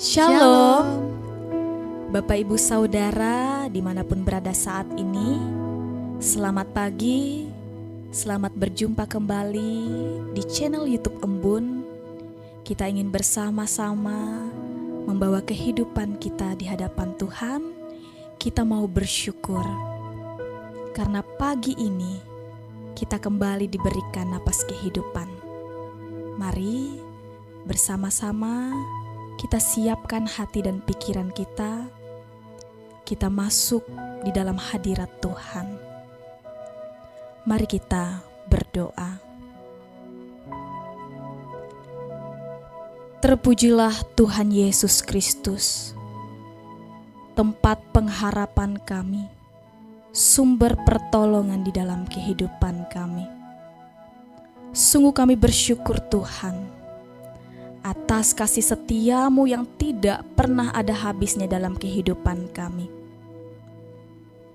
Shalom, Bapak Ibu Saudara dimanapun berada saat ini. Selamat pagi, selamat berjumpa kembali di channel YouTube Embun. Kita ingin bersama-sama membawa kehidupan kita di hadapan Tuhan. Kita mau bersyukur karena pagi ini kita kembali diberikan napas kehidupan. Mari bersama-sama kita siapkan hati dan pikiran kita. Kita masuk di dalam hadirat Tuhan. Mari kita berdoa. Terpujilah Tuhan Yesus Kristus, tempat pengharapan kami, sumber pertolongan di dalam kehidupan kami. Sungguh kami bersyukur Tuhan atas kasih setiamu yang tidak pernah ada habisnya dalam kehidupan kami.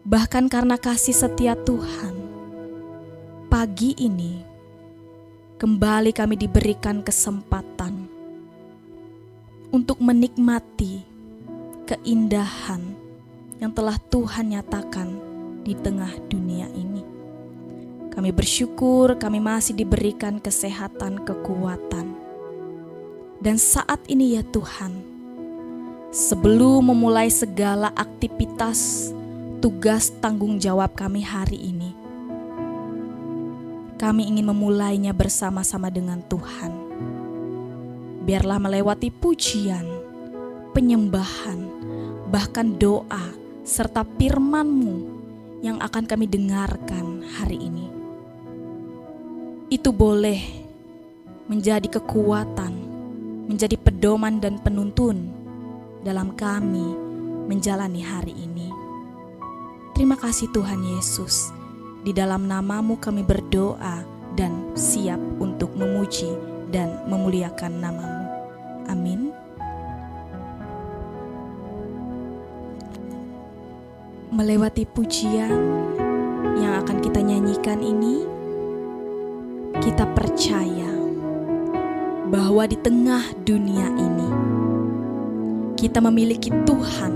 Bahkan karena kasih setia Tuhan, pagi ini kembali kami diberikan kesempatan untuk menikmati keindahan yang telah Tuhan nyatakan di tengah dunia ini. Kami bersyukur kami masih diberikan kesehatan, kekuatan. Dan saat ini ya Tuhan, sebelum memulai segala aktivitas, tugas, tanggung jawab kami hari ini, kami ingin memulainya bersama-sama dengan Tuhan. Biarlah melewati pujian, penyembahan, bahkan doa, serta firman-Mu yang akan kami dengarkan hari ini. Itu boleh menjadi kekuatan, menjadi pedoman dan penuntun dalam kami menjalani hari ini. Terima kasih Tuhan Yesus. Di dalam nama-Mu kami berdoa dan siap untuk memuji dan memuliakan nama-Mu. Amin. Melewati pujian yang akan kita nyanyikan ini, kita percaya bahwa di tengah dunia ini kita memiliki Tuhan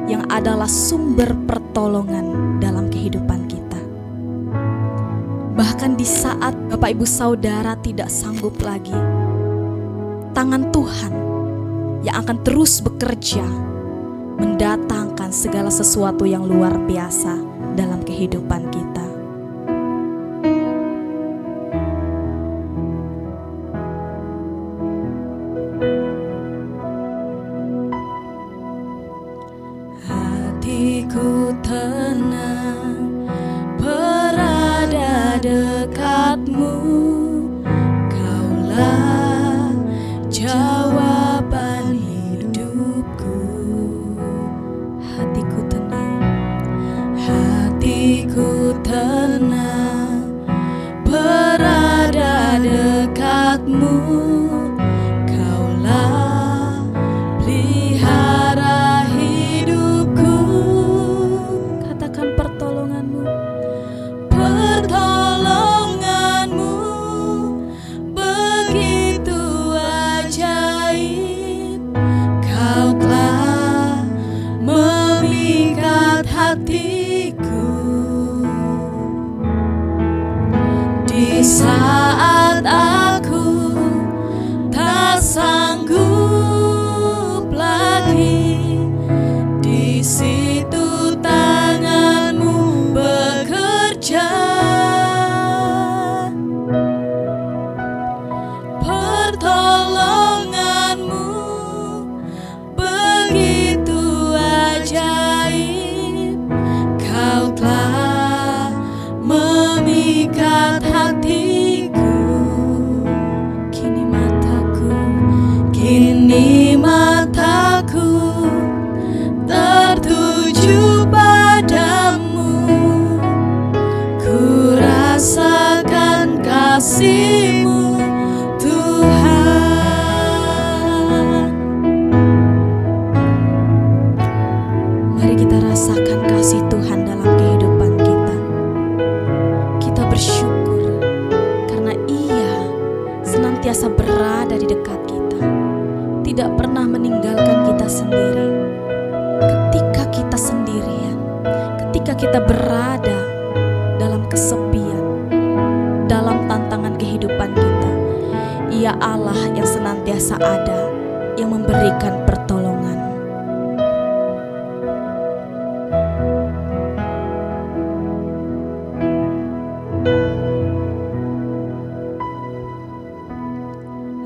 yang adalah sumber pertolongan dalam kehidupan kita. Bahkan di saat Bapak Ibu Saudara tidak sanggup lagi, tangan Tuhan yang akan terus bekerja mendatangkan segala sesuatu yang luar biasa dalam kehidupan kita. Hatiku tenang berada dekatmu, Kaulah jawaban hidupku. Hatiku tenang berada dekatmu, Kaulah pelihara hidupku. Katakan pertolongan-Mu begitu ajaib. Kau telah memikat hatiku di saat aku tak sanggup lagi. Di situ tangan-Mu bekerja, pertolongan-Mu begitu ajaib. Kau telah memikat hatiku. Kini mataku tertuju padamu. Ku rasakan kasih-Mu Tuhan. Mari kita rasakan kasih Tuhan dalam kehidupan kita. Kita bersyukur karena Ia senantiasa berada di dekat kita, tidak pernah meninggalkan kita sendiri, ketika kita sendirian, ketika kita berada dalam kesepian, dalam tantangan kehidupan kita, Ia Allah yang senantiasa ada, yang memberikan pertolongan.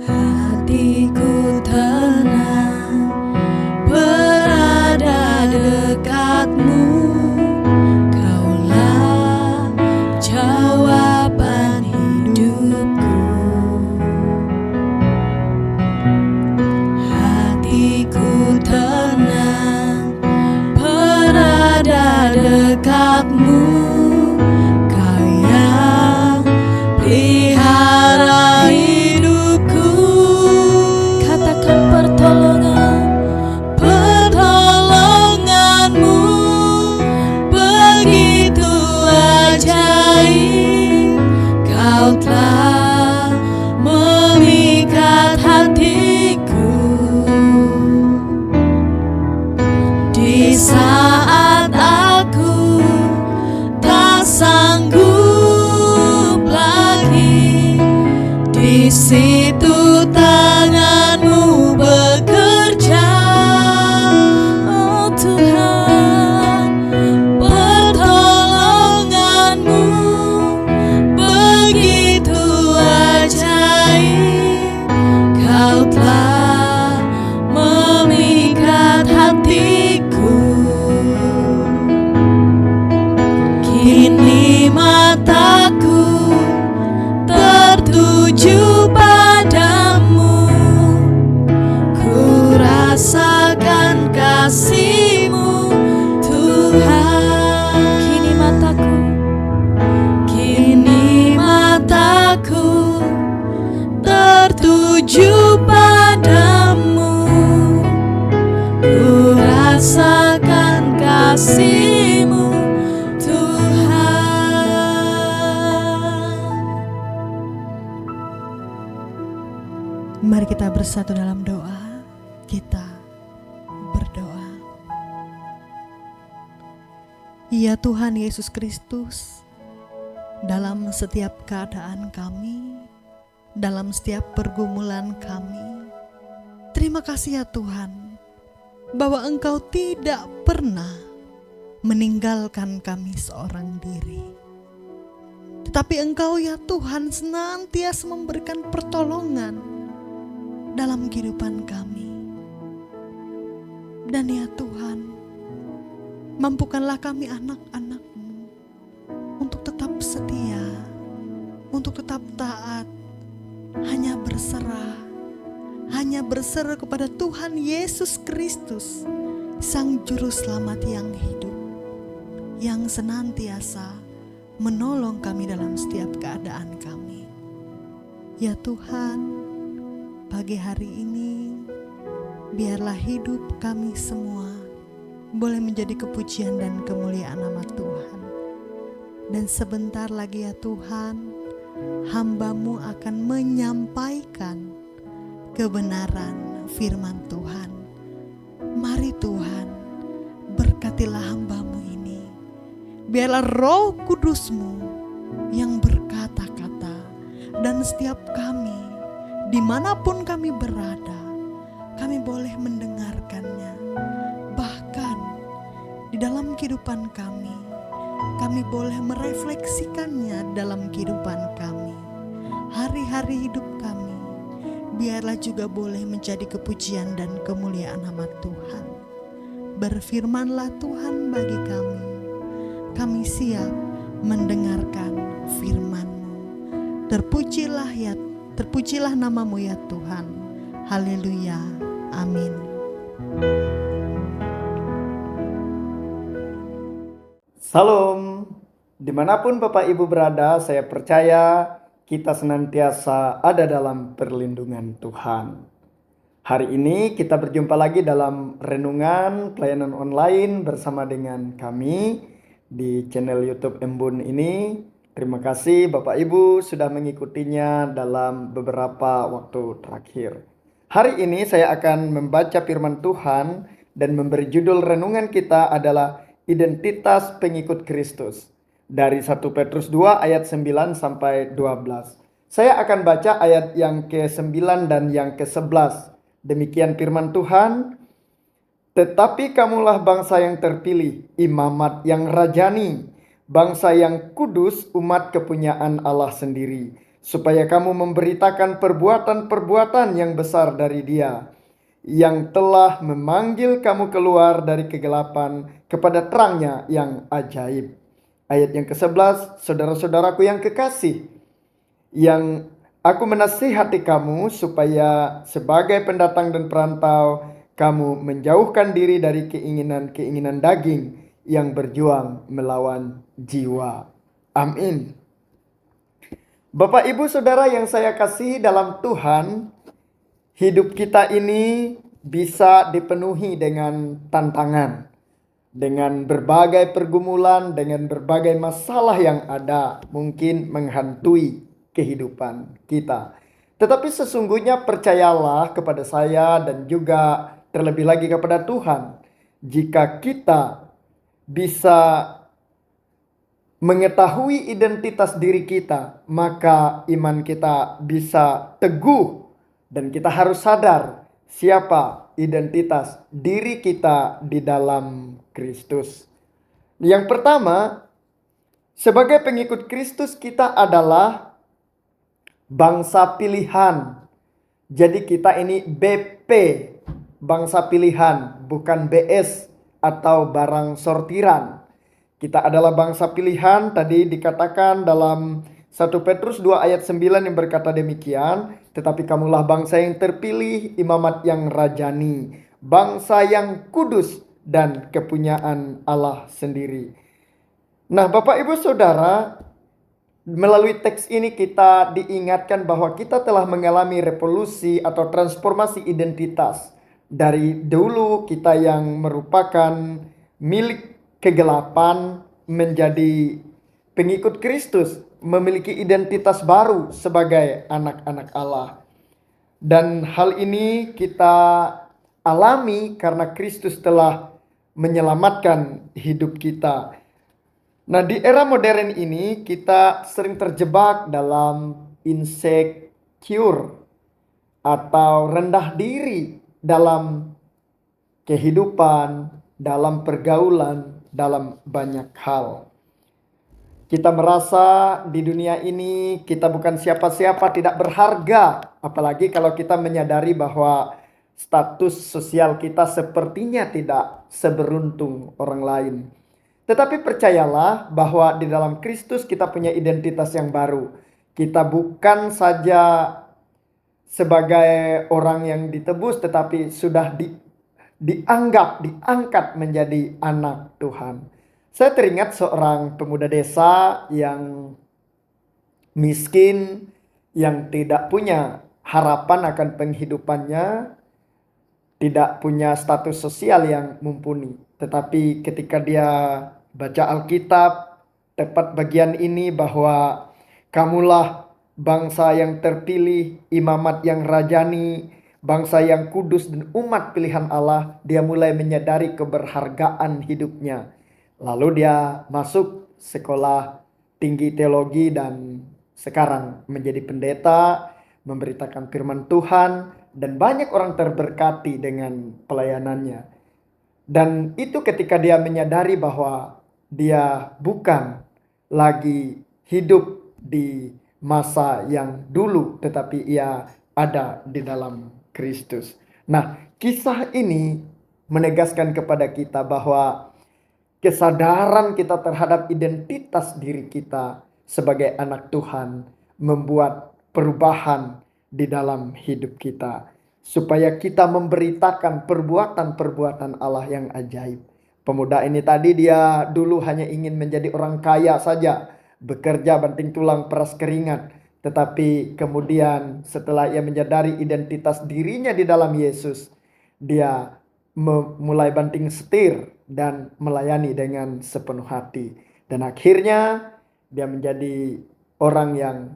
Hatiku tenang berada dekatmu, Kaulah jawaban hidupku. Hatiku tenang berada dekatmu, Kau yang pelihara hidupku. Katakan pertolonganmu begitu ajaib. Kau telah memikat hatiku di saat aku tak sanggup lagi. Di situ tanganmu bekerja, oh Tuhan. Pertolonganmu begitu ajaib. Kau telah memikat hatiku. Kini mataku tertuju padamu, ku rasakan kasih-Mu Tuhan. Kini mataku tertuju padamu, ku rasakan kasih-Mu Tuhan. Mari kita bersatu dalam doa. Kita berdoa. Ya Tuhan Yesus Kristus, dalam setiap keadaan kami, dalam setiap pergumulan kami, terima kasih ya Tuhan, bahwa Engkau tidak pernah meninggalkan kami seorang diri. Tetapi Engkau ya Tuhan senantiasa memberikan pertolongan dalam kehidupan kami. Dan ya Tuhan, mampukanlah kami anak-anak-Mu untuk tetap setia, untuk tetap taat, hanya berserah kepada Tuhan Yesus Kristus, Sang Juru Selamat yang hidup, yang senantiasa menolong kami dalam setiap keadaan kami. Ya Tuhan, pagi hari ini biarlah hidup kami semua boleh menjadi kepujian dan kemuliaan nama Tuhan. Dan sebentar lagi ya Tuhan, hamba-Mu akan menyampaikan kebenaran firman Tuhan. Mari Tuhan, berkatilah hamba-Mu ini. Biarlah Roh Kudus-Mu yang berkata-kata, dan setiap kami, dimanapun kami berada, kami boleh mendengarkannya. Bahkan di dalam kehidupan kami boleh merefleksikannya dalam kehidupan kami. Hari-hari hidup kami, biarlah juga boleh menjadi kepujian dan kemuliaan nama Tuhan. Berfirmanlah Tuhan bagi kami. Kami siap mendengarkan firman-Mu. Terpujilah nama-Mu ya Tuhan. Haleluya. Amin. Salam, dimanapun Bapak Ibu berada, saya percaya kita senantiasa ada dalam perlindungan Tuhan. Hari ini kita berjumpa lagi dalam renungan pelayanan online bersama dengan kami di channel YouTube Embun ini. Terima kasih Bapak Ibu sudah mengikutinya dalam beberapa waktu terakhir. Hari ini saya akan membaca firman Tuhan dan memberi judul renungan kita adalah identitas pengikut Kristus. Dari 1 Petrus 2 ayat 9 sampai 12. Saya akan baca ayat yang ke-9 dan yang ke-11. Demikian firman Tuhan. Tetapi kamulah bangsa yang terpilih, imamat yang rajani, bangsa yang kudus, umat kepunyaan Allah sendiri, supaya kamu memberitakan perbuatan-perbuatan yang besar dari Dia, yang telah memanggil kamu keluar dari kegelapan kepada terangnya yang ajaib. Ayat yang ke-11, saudara-saudaraku yang kekasih, yang aku menasihati kamu supaya sebagai pendatang dan perantau, kamu menjauhkan diri dari keinginan-keinginan daging yang berjuang melawan jiwa. Amin. Bapak, Ibu, Saudara yang saya kasihi dalam Tuhan, hidup kita ini bisa dipenuhi dengan tantangan, dengan berbagai pergumulan, dengan berbagai masalah yang ada mungkin menghantui kehidupan kita. Tetapi sesungguhnya percayalah kepada saya dan juga terlebih lagi kepada Tuhan, jika kita bisa mengetahui identitas diri kita, maka iman kita bisa teguh dan kita harus sadar siapa identitas diri kita di dalam Kristus. Yang pertama, sebagai pengikut Kristus kita adalah bangsa pilihan. Jadi kita ini BP, bangsa pilihan, bukan BS atau barang sortiran. Kita adalah bangsa pilihan, tadi dikatakan dalam 1 Petrus 2 ayat 9 yang berkata demikian. Tetapi kamulah bangsa yang terpilih, imamat yang rajani, bangsa yang kudus dan kepunyaan Allah sendiri. Nah, Bapak, Ibu, Saudara, melalui teks ini kita diingatkan bahwa kita telah mengalami revolusi atau transformasi identitas. Dari dulu kita yang merupakan milik kegelapan menjadi pengikut Kristus, memiliki identitas baru sebagai anak-anak Allah. Dan hal ini kita alami karena Kristus telah menyelamatkan hidup kita. Nah, di era modern ini kita sering terjebak dalam insecure atau rendah diri dalam kehidupan, dalam pergaulan, dalam banyak hal. Kita merasa di dunia ini kita bukan siapa-siapa, tidak berharga. Apalagi kalau kita menyadari bahwa status sosial kita sepertinya tidak seberuntung orang lain. Tetapi percayalah bahwa di dalam Kristus kita punya identitas yang baru. Kita bukan saja sebagai orang yang ditebus, tetapi sudah diangkat menjadi anak Tuhan. Saya teringat seorang pemuda desa yang miskin, yang tidak punya harapan akan penghidupannya, tidak punya status sosial yang mumpuni. Tetapi ketika dia baca Alkitab, tepat bagian ini bahwa kamulah bangsa yang terpilih, imamat yang rajani, bangsa yang kudus dan umat pilihan Allah, dia mulai menyadari keberhargaan hidupnya. Lalu dia masuk sekolah tinggi teologi dan sekarang menjadi pendeta, memberitakan firman Tuhan, dan banyak orang terberkati dengan pelayanannya. Dan itu ketika dia menyadari bahwa dia bukan lagi hidup di masa yang dulu, tetapi ia ada di dalam Kristus. Nah, kisah ini menegaskan kepada kita bahwa kesadaran kita terhadap identitas diri kita sebagai anak Tuhan membuat perubahan di dalam hidup kita, supaya kita memberitakan perbuatan-perbuatan Allah yang ajaib. Pemuda ini tadi dia dulu hanya ingin menjadi orang kaya saja, bekerja banting tulang peras keringat. Tetapi kemudian setelah ia menyadari identitas dirinya di dalam Yesus, dia mulai banting setir dan melayani dengan sepenuh hati. Dan akhirnya dia menjadi orang yang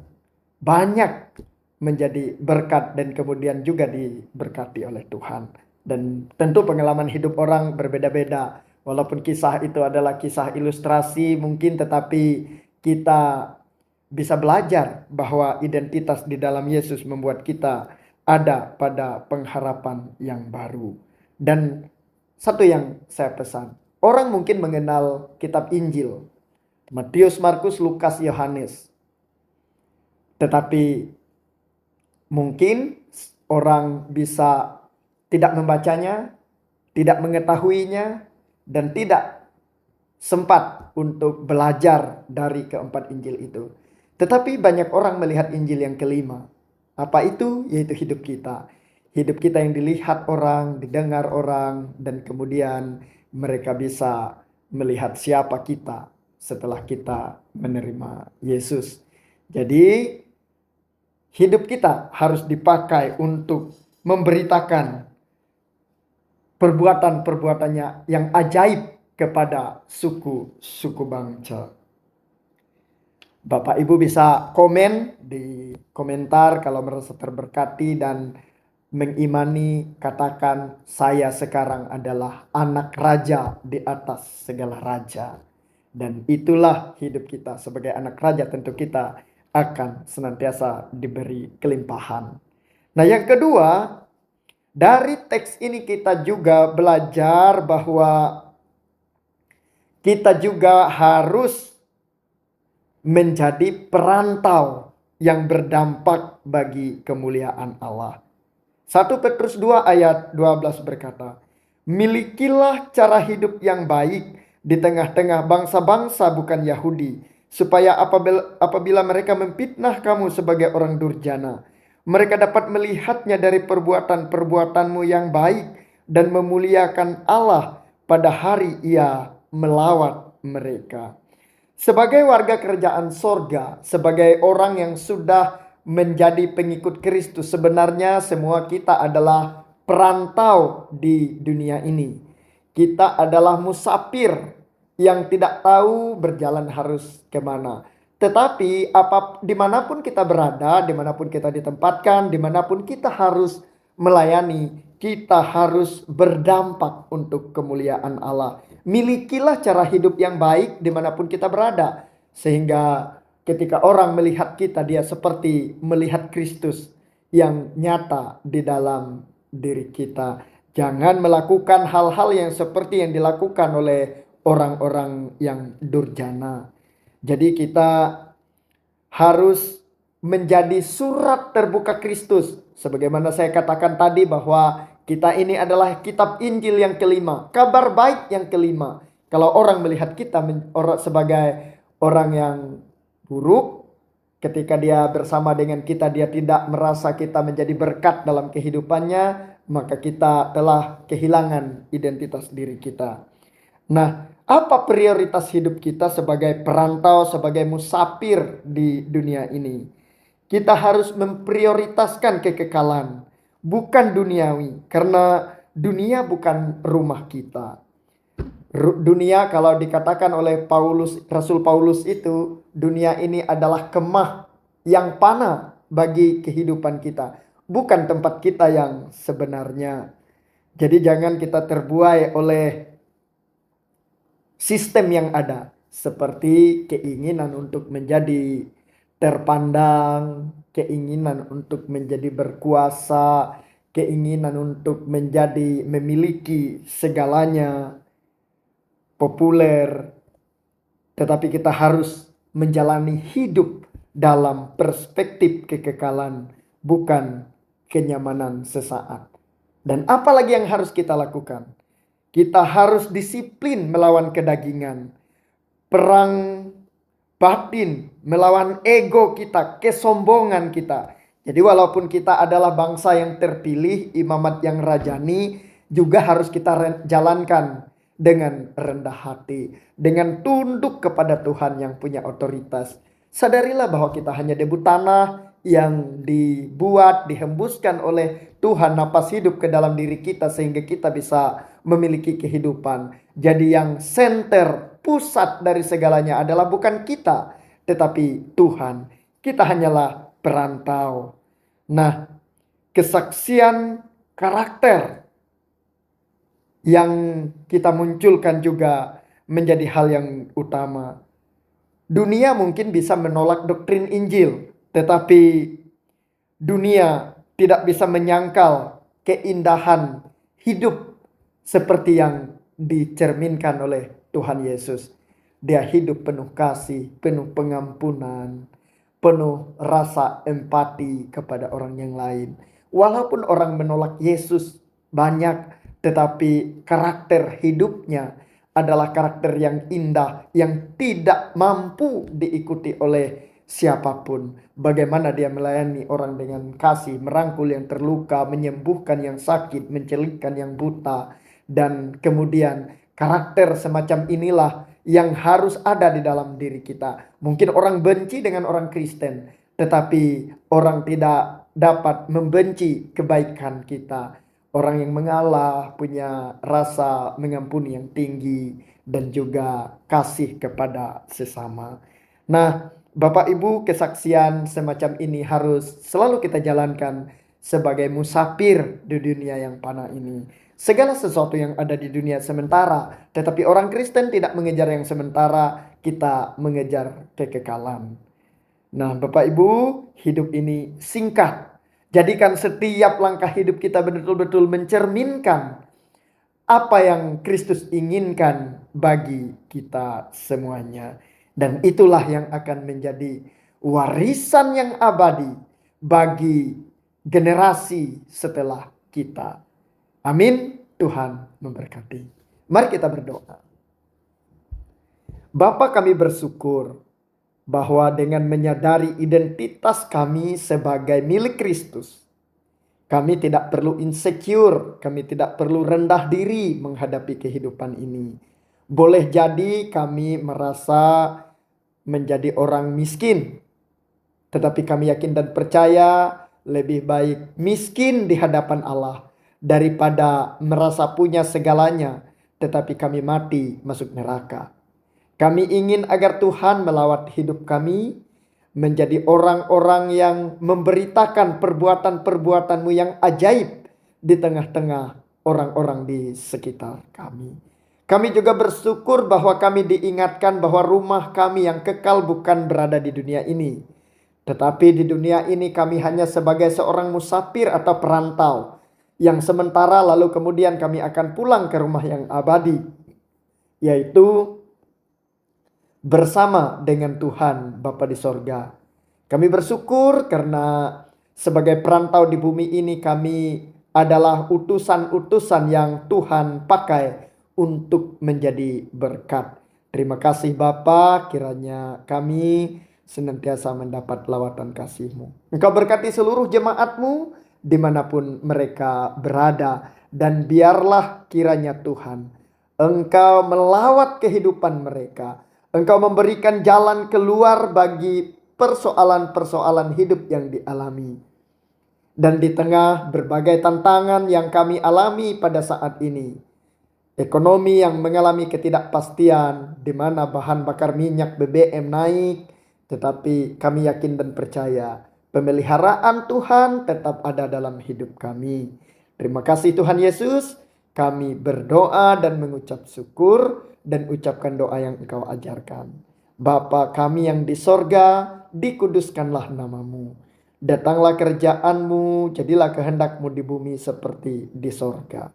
banyak menjadi berkat dan kemudian juga diberkati oleh Tuhan. Dan tentu pengalaman hidup orang berbeda-beda. Walaupun kisah itu adalah kisah ilustrasi mungkin, tetapi kita bisa belajar bahwa identitas di dalam Yesus membuat kita ada pada pengharapan yang baru. Dan satu yang saya pesan, orang mungkin mengenal kitab Injil, Matius, Markus, Lukas, Yohanes. Tetapi mungkin orang bisa tidak membacanya, tidak mengetahuinya, dan tidak sempat untuk belajar dari keempat Injil itu. Tetapi banyak orang melihat Injil yang kelima. Apa itu? Yaitu hidup kita. Hidup kita yang dilihat orang, didengar orang, dan kemudian mereka bisa melihat siapa kita setelah kita menerima Yesus. Jadi hidup kita harus dipakai untuk memberitakan perbuatan-perbuatannya yang ajaib kepada suku-suku bangsa. Bapak Ibu bisa komen di komentar kalau merasa terberkati dan mengimani, katakan saya sekarang adalah anak raja di atas segala raja. Dan itulah hidup kita sebagai anak raja, tentu kita akan senantiasa diberi kelimpahan. Nah, yang kedua, dari teks ini kita juga belajar bahwa kita juga harus menjadi perantau yang berdampak bagi kemuliaan Allah. 1 Petrus 2 ayat 12 berkata, "Milikilah cara hidup yang baik di tengah-tengah bangsa-bangsa bukan Yahudi, supaya apabila mereka memfitnah kamu sebagai orang durjana, mereka dapat melihatnya dari perbuatan-perbuatanmu yang baik dan memuliakan Allah pada hari Ia melawat mereka." Sebagai warga kerajaan sorga, sebagai orang yang sudah menjadi pengikut Kristus, sebenarnya semua kita adalah perantau di dunia ini. Kita adalah musafir yang tidak tahu berjalan harus kemana. Tetapi dimanapun kita berada, dimanapun kita ditempatkan, dimanapun kita harus melayani, kita harus berdampak untuk kemuliaan Allah. Milikilah cara hidup yang baik dimanapun kita berada. Sehingga ketika orang melihat kita, dia seperti melihat Kristus yang nyata di dalam diri kita. Jangan melakukan hal-hal yang seperti yang dilakukan oleh orang-orang yang durjana. Jadi kita harus menjadi surat terbuka Kristus. Sebagaimana saya katakan tadi bahwa kita ini adalah kitab Injil yang kelima, kabar baik yang kelima. Kalau orang melihat kita sebagai orang yang buruk, ketika dia bersama dengan kita, dia tidak merasa kita menjadi berkat dalam kehidupannya, maka kita telah kehilangan identitas diri kita. Nah, apa prioritas hidup kita sebagai perantau, sebagai musafir di dunia ini? Kita harus memprioritaskan kekekalan, bukan duniawi, karena dunia bukan rumah kita. Dunia, kalau dikatakan oleh Rasul Paulus itu, dunia ini adalah kemah yang panah bagi kehidupan kita, bukan tempat kita yang sebenarnya. Jadi jangan kita terbuai oleh sistem yang ada, seperti keinginan untuk menjadi terpandang, keinginan untuk menjadi berkuasa, keinginan untuk memiliki segalanya, populer. Tetapi kita harus menjalani hidup dalam perspektif kekekalan, bukan kenyamanan sesaat. Dan apa lagi yang harus kita lakukan? Kita harus disiplin melawan kedagingan, perang batin melawan ego kita, kesombongan kita. Jadi walaupun kita adalah bangsa yang terpilih, imamat yang rajani, juga harus kita jalankan dengan rendah hati, dengan tunduk kepada Tuhan yang punya otoritas. Sadarilah bahwa kita hanya debu tanah yang dibuat, dihembuskan oleh Tuhan napas hidup ke dalam diri kita sehingga kita bisa memiliki kehidupan. Jadi yang center, pusat dari segalanya adalah bukan kita, tetapi Tuhan. Kita hanyalah perantau. Nah, kesaksian karakter yang kita munculkan juga menjadi hal yang utama. Dunia mungkin bisa menolak doktrin Injil, tetapi dunia tidak bisa menyangkal keindahan hidup seperti yang dicerminkan oleh Tuhan Yesus. Dia hidup penuh kasih, penuh pengampunan, penuh rasa empati kepada orang yang lain. Walaupun orang menolak Yesus banyak, tetapi karakter hidupnya adalah karakter yang indah, yang tidak mampu diikuti oleh siapapun. Bagaimana dia melayani orang dengan kasih, merangkul yang terluka, menyembuhkan yang sakit, mencelitkan yang buta. Dan kemudian karakter semacam inilah yang harus ada di dalam diri kita. Mungkin orang benci dengan orang Kristen, tetapi orang tidak dapat membenci kebaikan kita. Orang yang mengalah, punya rasa mengampuni yang tinggi, dan juga kasih kepada sesama. Nah, Bapak Ibu, kesaksian semacam ini harus selalu kita jalankan sebagai musafir di dunia yang fana ini. Segala sesuatu yang ada di dunia sementara, tetapi orang Kristen tidak mengejar yang sementara, kita mengejar kekekalan. Nah, Bapak Ibu, hidup ini singkat. Jadikan setiap langkah hidup kita betul-betul mencerminkan apa yang Kristus inginkan bagi kita semuanya. Dan itulah yang akan menjadi warisan yang abadi bagi generasi setelah kita. Amin. Tuhan memberkati. Mari kita berdoa. Bapa, kami bersyukur bahwa dengan menyadari identitas kami sebagai milik Kristus, kami tidak perlu insecure, kami tidak perlu rendah diri menghadapi kehidupan ini. Boleh jadi kami merasa menjadi orang miskin, tetapi kami yakin dan percaya lebih baik miskin di hadapan Allah daripada merasa punya segalanya, tetapi kami mati masuk neraka. Kami ingin agar Tuhan melawat hidup kami menjadi orang-orang yang memberitakan perbuatan-perbuatan-Mu yang ajaib di tengah-tengah orang-orang di sekitar kami. Kami juga bersyukur bahwa kami diingatkan bahwa rumah kami yang kekal bukan berada di dunia ini. Tetapi di dunia ini kami hanya sebagai seorang musafir atau perantau yang sementara, lalu kemudian kami akan pulang ke rumah yang abadi, yaitu bersama dengan Tuhan Bapa di sorga. Kami bersyukur karena sebagai perantau di bumi ini kami adalah utusan-utusan yang Tuhan pakai untuk menjadi berkat. Terima kasih Bapa, kiranya kami senantiasa mendapat lawatan kasih-Mu. Engkau berkati seluruh jemaat-Mu dimanapun mereka berada. Dan biarlah kiranya Tuhan, Engkau melawat kehidupan mereka. Engkau memberikan jalan keluar bagi persoalan-persoalan hidup yang dialami. Dan di tengah berbagai tantangan yang kami alami pada saat ini, ekonomi yang mengalami ketidakpastian, di mana bahan bakar minyak BBM naik, tetapi kami yakin dan percaya pemeliharaan Tuhan tetap ada dalam hidup kami. Terima kasih Tuhan Yesus. Kami berdoa dan mengucap syukur dan ucapkan doa yang Engkau ajarkan. Bapa kami yang di sorga, dikuduskanlah nama-Mu. Datanglah kerajaan-Mu, jadilah kehendak-Mu di bumi seperti di sorga.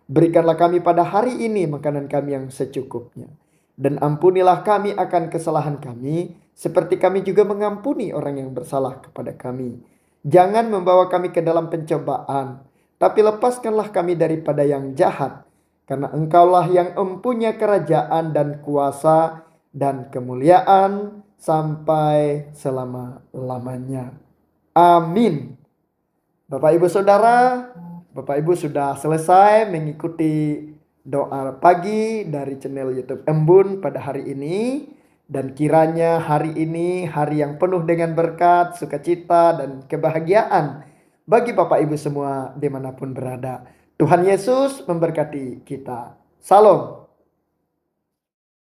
Berikanlah kami pada hari ini makanan kami yang secukupnya. Dan ampunilah kami akan kesalahan kami, seperti kami juga mengampuni orang yang bersalah kepada kami. Jangan membawa kami ke dalam pencobaan, tapi lepaskanlah kami daripada yang jahat. Karena Engkaulah yang mempunyai kerajaan dan kuasa dan kemuliaan sampai selama-lamanya. Amin. Bapak Ibu Saudara, Bapak Ibu sudah selesai mengikuti doa pagi dari channel YouTube Embun pada hari ini. Dan kiranya hari ini hari yang penuh dengan berkat, sukacita, dan kebahagiaan bagi Bapak Ibu semua dimanapun berada. Tuhan Yesus memberkati kita. Salam.